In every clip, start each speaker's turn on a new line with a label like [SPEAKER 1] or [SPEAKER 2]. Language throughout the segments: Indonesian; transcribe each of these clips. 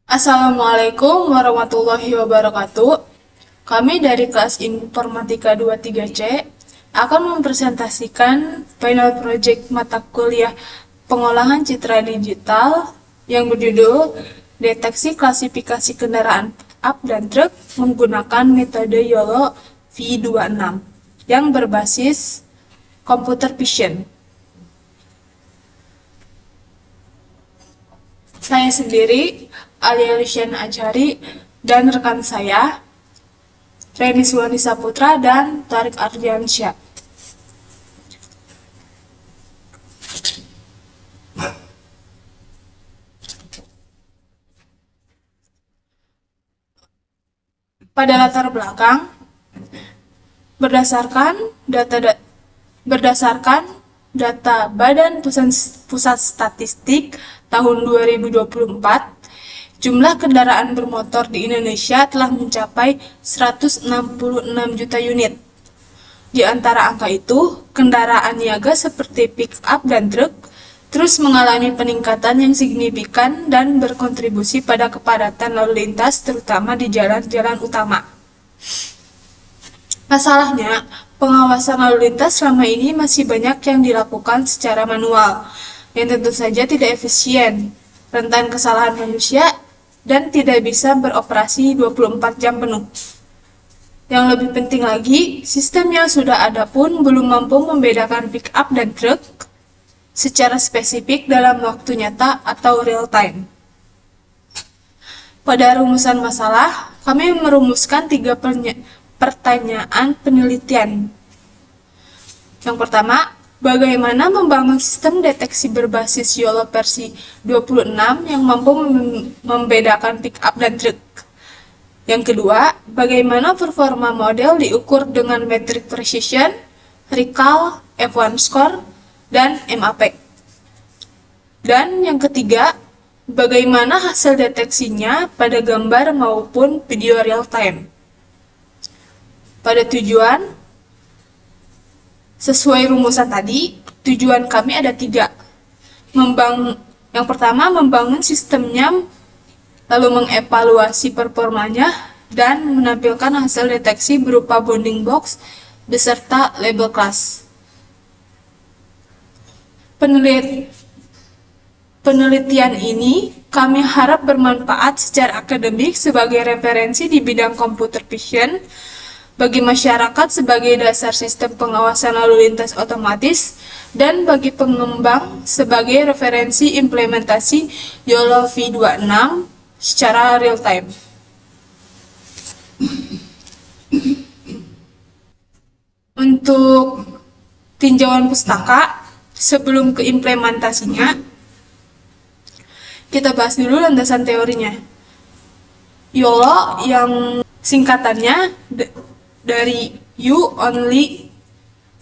[SPEAKER 1] Assalamualaikum warahmatullahi wabarakatuh. Kami dari kelas Informatika 23C akan mempresentasikan final project mata kuliah Pengolahan Citra Digital yang berjudul Deteksi Klasifikasi Kendaraan Pick-up dan Truk menggunakan metode YOLO V26 yang berbasis computer vision. Saya sendiri, Alia Luciana Acari, dan rekan saya, Reni Suwani Saputra dan Tarik Ardiansyah. Pada latar belakang, berdasarkan data Badan Pusat Statistik tahun 2024, jumlah kendaraan bermotor di Indonesia telah mencapai 166 juta unit. Di antara angka itu, kendaraan niaga seperti pick-up dan truk terus mengalami peningkatan yang signifikan dan berkontribusi pada kepadatan lalu lintas, terutama di jalan-jalan utama. Masalahnya, pengawasan lalu lintas selama ini masih banyak yang dilakukan secara manual, yang tentu saja tidak efisien, rentan kesalahan manusia, dan tidak bisa beroperasi 24 jam penuh. Yang lebih penting lagi, sistem yang sudah ada pun belum mampu membedakan pick-up dan truk secara spesifik dalam waktu nyata atau real time. Pada rumusan masalah, kami merumuskan 3 pertanyaan penelitian. Yang pertama, bagaimana membangun sistem deteksi berbasis YOLO versi 26 yang mampu membedakan pick-up dan truk? Yang kedua, bagaimana performa model diukur dengan metrik precision, recall, F1 score, dan MAP? Dan yang ketiga, bagaimana hasil deteksinya pada gambar maupun video real time? Pada tujuan, sesuai rumusan tadi, tujuan kami ada 3. Yang pertama, membangun sistemnya, lalu mengevaluasi performanya, dan menampilkan hasil deteksi berupa bounding box beserta label kelas. Penelitian ini kami harap bermanfaat secara akademik sebagai referensi di bidang computer vision bagi masyarakat sebagai dasar sistem pengawasan lalu lintas otomatis, dan bagi pengembang sebagai referensi implementasi YOLO V26 secara real time. Untuk tinjauan pustaka, sebelum ke implementasinya, kita bahas dulu landasan teorinya. YOLO yang singkatannya dari You Only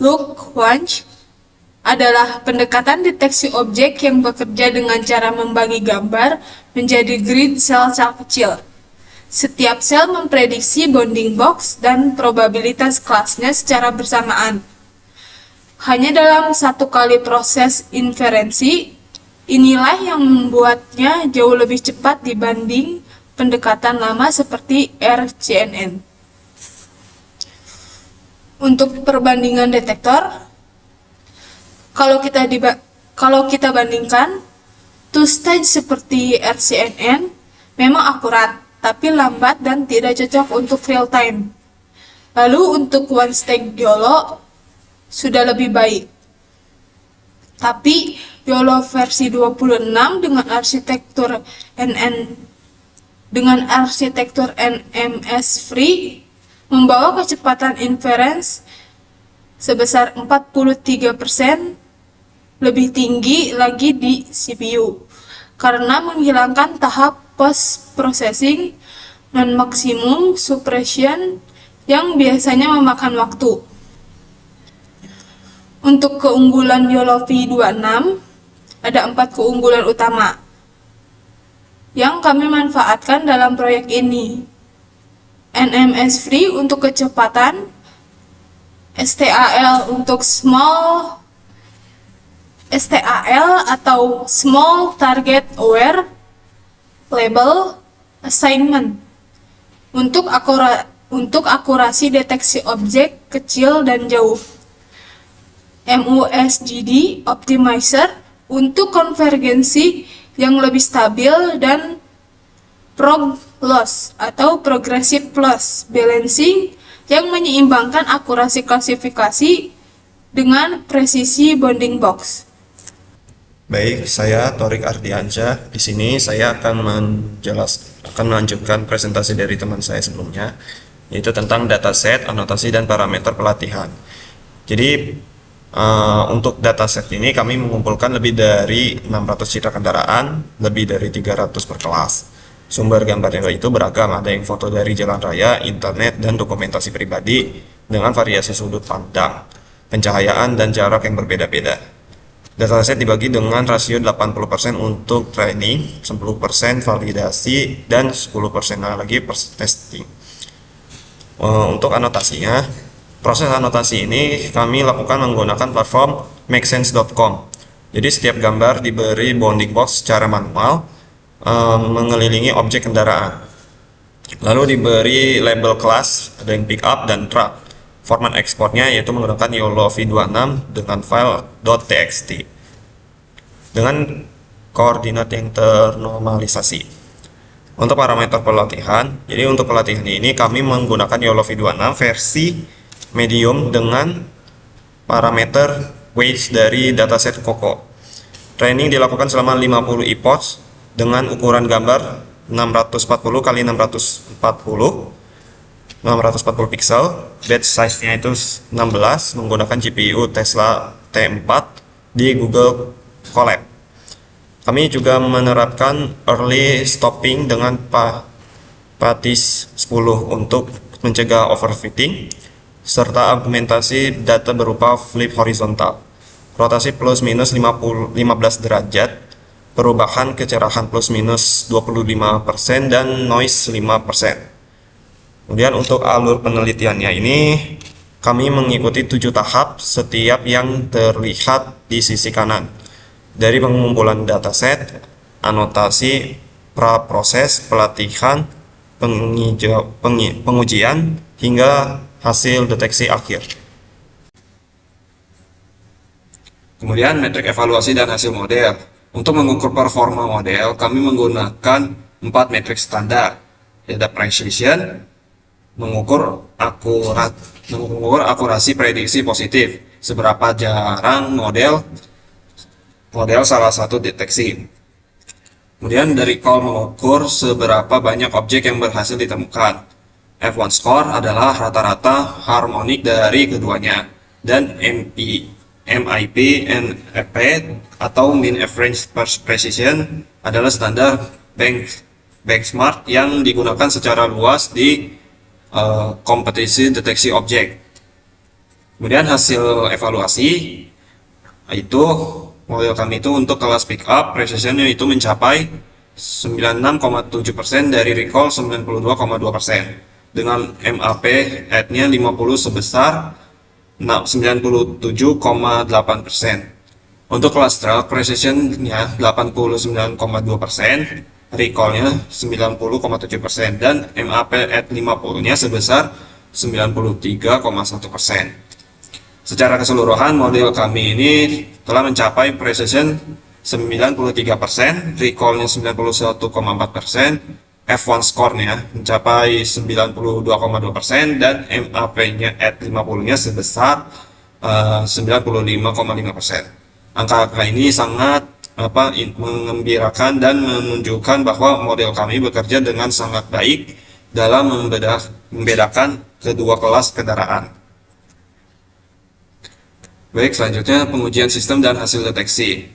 [SPEAKER 1] Look Once adalah pendekatan deteksi objek yang bekerja dengan cara membagi gambar menjadi grid sel-sel kecil. Setiap sel memprediksi bounding box dan probabilitas kelasnya secara bersamaan. Hanya dalam satu kali proses inferensi, inilah yang membuatnya jauh lebih cepat dibanding pendekatan lama seperti RCNN. Untuk perbandingan detektor, kalau kita bandingkan, two-stage seperti RCNN memang akurat, tapi lambat dan tidak cocok untuk real time. Lalu untuk one-stage YOLO sudah lebih baik. Tapi YOLO versi 26 dengan arsitektur NMS free membawa kecepatan inference sebesar 43% lebih tinggi lagi di CPU karena menghilangkan tahap post-processing dan maksimum suppression yang biasanya memakan waktu. Untuk keunggulan YOLO V26, ada 4 keunggulan utama yang kami manfaatkan dalam proyek ini. NMS free untuk kecepatan, STAL untuk STAL atau Small Target Aware Label, assignment. Untuk akurasi deteksi objek kecil dan jauh. MUSGD Optimizer untuk konvergensi yang lebih stabil, dan prog loss atau progressive loss balancing yang menyeimbangkan akurasi klasifikasi dengan presisi bounding box.
[SPEAKER 2] Baik, saya Torik Ardiansyah. Di sini saya akan melanjutkan presentasi dari teman saya sebelumnya, yaitu tentang dataset, anotasi, dan parameter pelatihan. Jadi untuk dataset ini kami mengumpulkan lebih dari 600 citra kendaraan, lebih dari 300 per kelas. Sumber gambarnya itu beragam, ada yang foto dari jalan raya, internet, dan dokumentasi pribadi dengan variasi sudut pandang, pencahayaan, dan jarak yang berbeda-beda. Dataset dibagi dengan rasio 80% untuk training, 10% validasi, dan 10% lagi testing. Untuk anotasinya, proses anotasi ini kami lakukan menggunakan platform makesense.com. Jadi setiap gambar diberi bounding box secara manual mengelilingi objek kendaraan. Lalu diberi label kelas, ada yang pick up dan truck. Format ekspornya yaitu menggunakan YOLO V26 dengan file .txt dengan koordinat yang ternormalisasi. Untuk parameter pelatihan, jadi untuk pelatihan ini kami menggunakan YOLO V26 versi medium dengan parameter weight dari dataset COCO. Training dilakukan selama 50 epoch dengan ukuran gambar 640 x 640 pixel. Batch size-nya itu 16 menggunakan GPU Tesla T4 di Google Colab. Kami juga menerapkan early stopping dengan PATIS 10 untuk mencegah overfitting, serta augmentasi data berupa flip horizontal, rotasi plus minus 15 derajat, perubahan kecerahan plus minus 25%, dan noise 5%. Kemudian untuk alur penelitiannya ini kami mengikuti 7 tahap setiap yang terlihat di sisi kanan, dari pengumpulan dataset, anotasi, praproses, pelatihan, pengujian, hingga hasil deteksi akhir. Kemudian metrik evaluasi dan hasil model. Untuk mengukur performa model, kami menggunakan 4 metrik standar, yaitu precision, mengukur akurasi prediksi positif, seberapa jarang model salah satu deteksi. Kemudian dari recall, mengukur seberapa banyak objek yang berhasil ditemukan. F1 score adalah rata-rata harmonik dari keduanya, dan MIP NFP atau mean average precision adalah standar benchmark yang digunakan secara luas di kompetisi deteksi objek. Kemudian hasil evaluasi itu model kami itu untuk kelas pick up precisionnya itu mencapai 96,7% dari recall 92,2%, dengan MAP nya 50 sebesar 97,8%. Untuk kelas truck precisionnya 89,2%, recallnya 90,7%, dan MAP at 50-nya sebesar 93,1%. Secara keseluruhan model kami ini telah mencapai precision 93%, recallnya 91,4%, F1 score-nya mencapai 92,2%, dan MAP-nya at 50-nya sebesar 95,5%. Angka-angka ini sangat mengembirakan dan menunjukkan bahwa model kami bekerja dengan sangat baik dalam membedakan kedua kelas kendaraan. Baik, selanjutnya pengujian sistem dan hasil deteksi.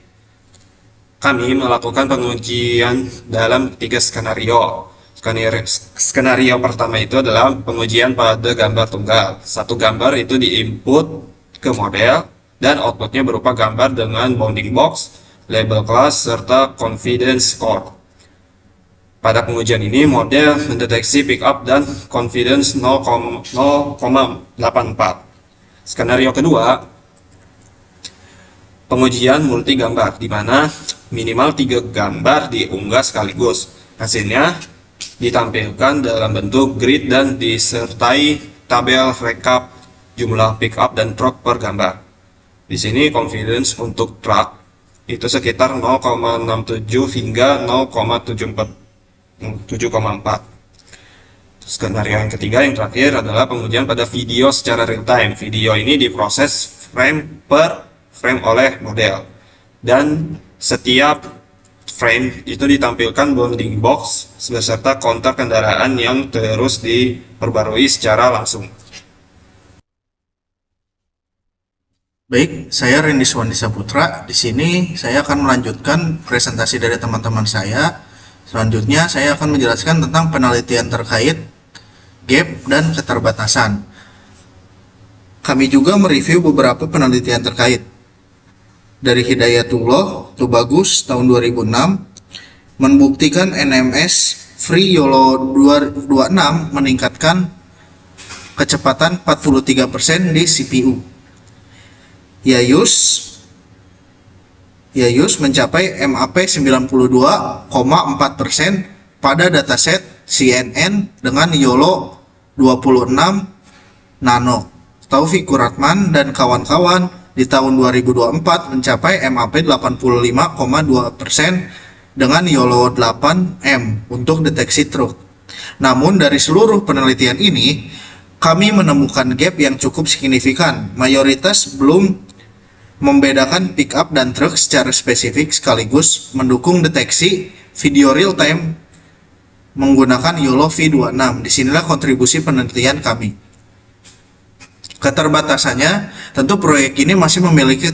[SPEAKER 2] Kami melakukan pengujian dalam 3 skenario. Skenario pertama itu adalah pengujian pada gambar tunggal. Satu gambar itu diinput ke model dan outputnya berupa gambar dengan bounding box, label kelas, serta confidence score. Pada pengujian ini, model mendeteksi pick up dan confidence 0,84. Skenario kedua, pengujian multi gambar, di mana minimal 3 gambar diunggah sekaligus. Hasilnya ditampilkan dalam bentuk grid dan disertai tabel rekap jumlah pickup dan truk per gambar. Di sini confidence untuk truk itu sekitar 0,67 hingga 0,74. Skenario yang ketiga, yang terakhir adalah pengujian pada video secara real time. Video ini diproses frame per frame oleh model, dan setiap frame itu ditampilkan bounding box beserta counter kendaraan yang terus diperbarui secara langsung.
[SPEAKER 3] Baik, saya Rendy Swandi Saputra. Di sini saya akan melanjutkan presentasi dari teman-teman saya. Selanjutnya saya akan menjelaskan tentang penelitian terkait gap dan keterbatasan. Kami juga mereview beberapa penelitian terkait. Dari Hidayatullah Tubagus tahun 2006 membuktikan NMS Free YOLO 26 meningkatkan kecepatan 43% di CPU. Yayus mencapai MAP 92,4% pada dataset CNN dengan YOLO 26 Nano. Taufikur Rahman dan kawan-kawan di tahun 2024 mencapai MAP 85,2% dengan YOLO 8M untuk deteksi truk. Namun dari seluruh penelitian ini, kami menemukan gap yang cukup signifikan. Mayoritas belum membedakan pickup dan truk secara spesifik sekaligus mendukung deteksi video real time menggunakan YOLO V26. Disinilah kontribusi penelitian kami. Keterbatasannya, tentu proyek ini masih memiliki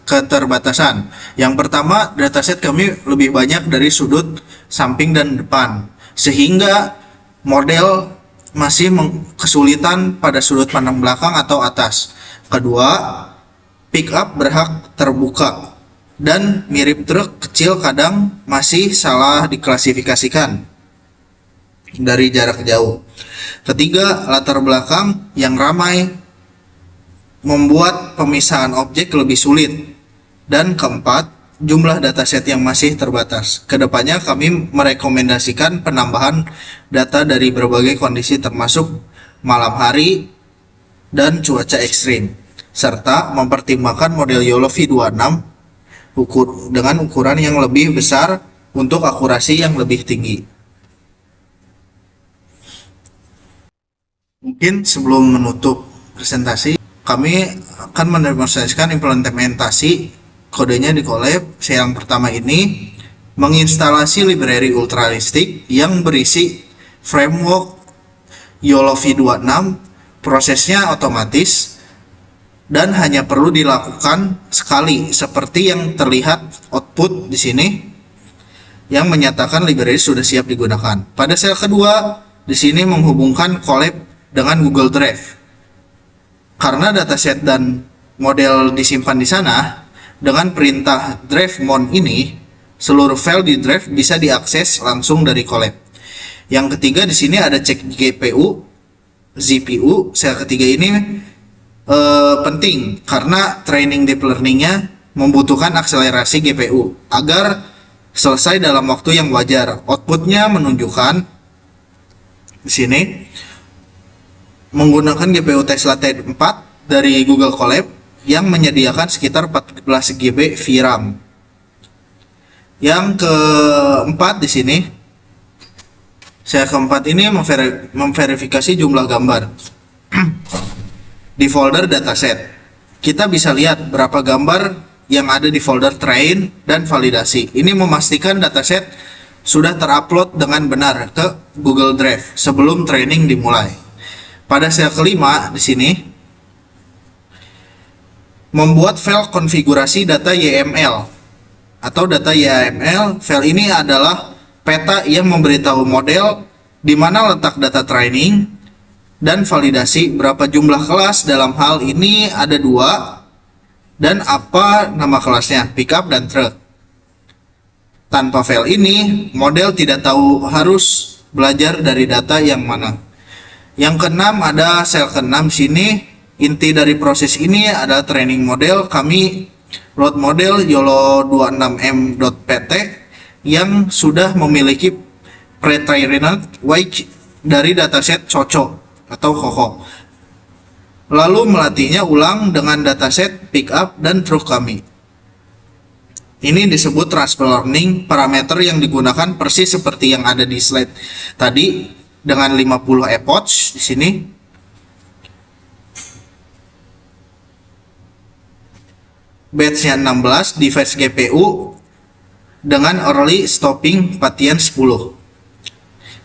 [SPEAKER 3] keterbatasan. Yang pertama, dataset kami lebih banyak dari sudut samping dan depan, sehingga model masih kesulitan pada sudut pandang belakang atau atas. Kedua, pickup berhak terbuka dan mirip truk kecil kadang masih salah diklasifikasikan dari jarak jauh. Ketiga, latar belakang yang ramai membuat pemisahan objek lebih sulit. Dan keempat, jumlah dataset yang masih terbatas. Kedepannya kami merekomendasikan penambahan data dari berbagai kondisi termasuk malam hari dan cuaca ekstrim, serta mempertimbangkan model YOLO V26 dengan ukuran yang lebih besar untuk akurasi yang lebih tinggi. Mungkin sebelum menutup presentasi, kami akan mendemonstrasikan implementasi kodenya di Colab. Yang pertama ini menginstalasi library ultralistik yang berisi framework YOLO V26. Prosesnya otomatis dan hanya perlu dilakukan sekali, seperti yang terlihat output di sini yang menyatakan library sudah siap digunakan. Pada sel kedua, di sini menghubungkan Colab dengan Google Drive. Karena dataset dan model disimpan di sana, dengan perintah drive mount ini, seluruh file di drive bisa diakses langsung dari Colab. Yang ketiga di sini ada cek GPU, ZPU. Sel ketiga ini penting karena training deep learning-nya membutuhkan akselerasi GPU agar selesai dalam waktu yang wajar. Outputnya menunjukkan di sini menggunakan GPU Tesla T4 dari Google Colab yang menyediakan sekitar 14 GB VRAM. Yang keempat di sini, saya keempat ini memverifikasi jumlah gambar di folder dataset. Kita bisa lihat berapa gambar yang ada di folder train dan validasi. Ini memastikan dataset sudah terupload dengan benar ke Google Drive sebelum training dimulai. Pada sel kelima di sini membuat file konfigurasi data YML atau data YAML. File ini adalah peta yang memberitahu model di mana letak data training dan validasi, berapa jumlah kelas, dalam hal ini ada 2, dan apa nama kelasnya, pickup dan truck. Tanpa file ini, model tidak tahu harus belajar dari data yang mana. Yang keenam ada sel keenam sini. Inti dari proses ini adalah training model. Kami load model YOLO 26M.pt yang sudah memiliki pretrained weight dari dataset COCO atau COCO. Lalu melatihnya ulang dengan dataset pickup dan truck kami. Ini disebut transfer learning. Parameter yang digunakan persis seperti yang ada di slide tadi dengan 50 epoch di sini. Batch-nya 16, device GPU dengan early stopping Patian 10.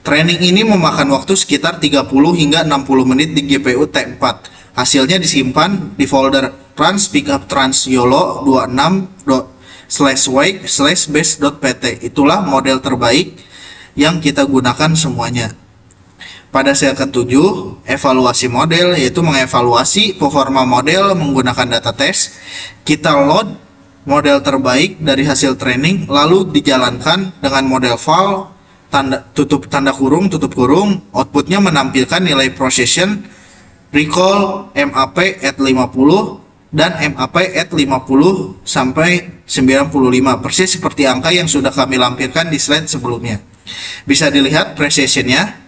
[SPEAKER 3] Training ini memakan waktu sekitar 30 hingga 60 menit di GPU T4. Hasilnya disimpan di folder trans pickup trans YOLO 26.wake/base.pt. Itulah model terbaik yang kita gunakan semuanya. Pada sel ke-7, evaluasi model, yaitu mengevaluasi performa model menggunakan data test. Kita load model terbaik dari hasil training, lalu dijalankan dengan model val, tutup kurung, outputnya menampilkan nilai precision, recall, MAP at 50, dan MAP at 50 sampai 95, persis seperti angka yang sudah kami lampirkan di slide sebelumnya. Bisa dilihat precisionnya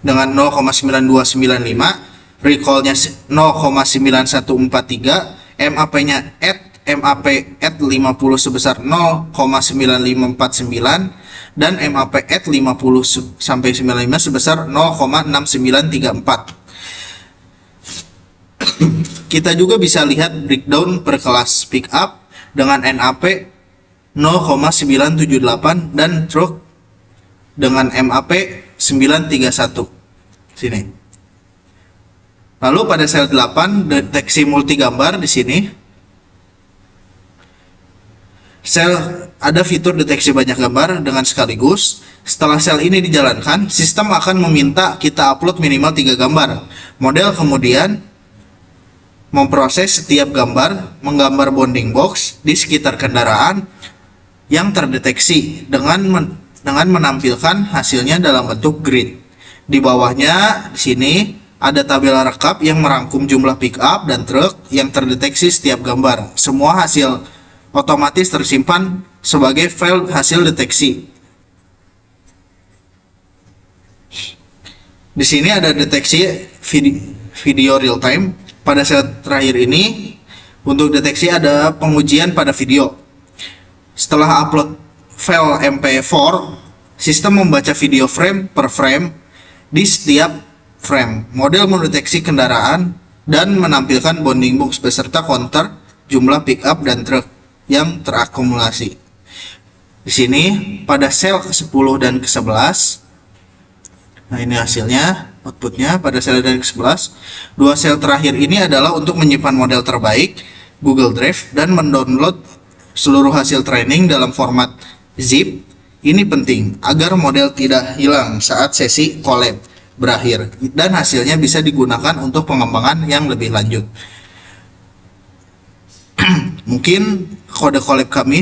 [SPEAKER 3] dengan 0,9295, recallnya 0,9143, MAP-nya MAP at 50 sebesar 0,9549, dan MAP at 50 sampai 95 sebesar 0,6934. Kita juga bisa lihat breakdown per kelas pickup dengan NAP 0,978 dan truck dengan MAP 931 sini. Lalu pada sel 8 deteksi multi gambar di sini. Sel ada fitur deteksi banyak gambar dengan sekaligus. Setelah sel ini dijalankan, sistem akan meminta kita upload minimal 3 gambar. Model kemudian memproses setiap gambar, menggambar bounding box di sekitar kendaraan yang terdeteksi dengan menampilkan hasilnya dalam bentuk grid. Di bawahnya di sini ada tabel rekap yang merangkum jumlah pickup dan truk yang terdeteksi setiap gambar. Semua hasil otomatis tersimpan sebagai file hasil deteksi. Di sini ada deteksi video real time. Pada sel terakhir ini untuk deteksi ada pengujian pada video. Setelah upload file MP4, sistem membaca video frame per frame di setiap frame. Model mendeteksi kendaraan dan menampilkan bounding box beserta counter jumlah pickup dan truk yang terakumulasi. Di sini pada sel ke-10 dan ke-11, nah ini hasilnya, outputnya pada sel dan ke-11. Dua sel terakhir ini adalah untuk menyimpan model terbaik Google Drive dan mendownload seluruh hasil training dalam format zip. Ini penting agar model tidak hilang saat sesi collab berakhir dan hasilnya bisa digunakan untuk pengembangan yang lebih lanjut. Mungkin kode collab kami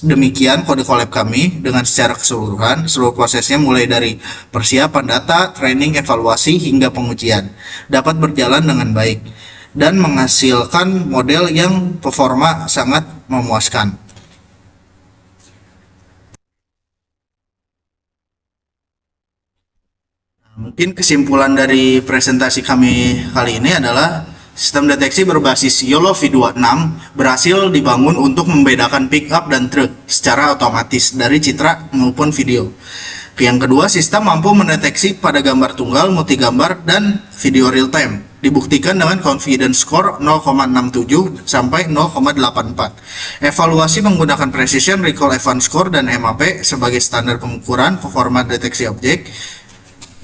[SPEAKER 3] demikian kode collab kami dengan secara keseluruhan. Seluruh prosesnya mulai dari persiapan data, training, evaluasi hingga pengujian dapat berjalan dengan baik dan menghasilkan model yang performa sangat memuaskan. Mungkin kesimpulan dari presentasi kami kali ini adalah sistem deteksi berbasis YOLO V26 berhasil dibangun untuk membedakan pickup dan truk secara otomatis dari citra maupun video. Yang kedua, sistem mampu mendeteksi pada gambar tunggal, multigambar, dan video real time. Dibuktikan dengan confidence score 0,67 sampai 0,84. Evaluasi menggunakan precision, recall event score, dan MAP sebagai standar pengukuran performa deteksi objek.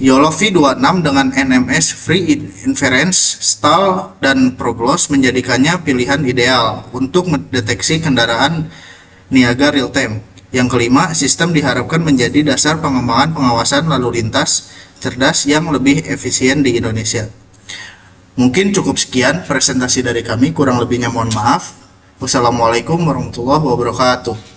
[SPEAKER 3] YOLO V26 dengan NMS Free Inference, Stall, dan Progloss menjadikannya pilihan ideal untuk mendeteksi kendaraan niaga real time. Yang kelima, sistem diharapkan menjadi dasar pengembangan pengawasan lalu lintas cerdas yang lebih efisien di Indonesia. Mungkin cukup sekian presentasi dari kami, kurang lebihnya mohon maaf. Wassalamualaikum warahmatullahi wabarakatuh.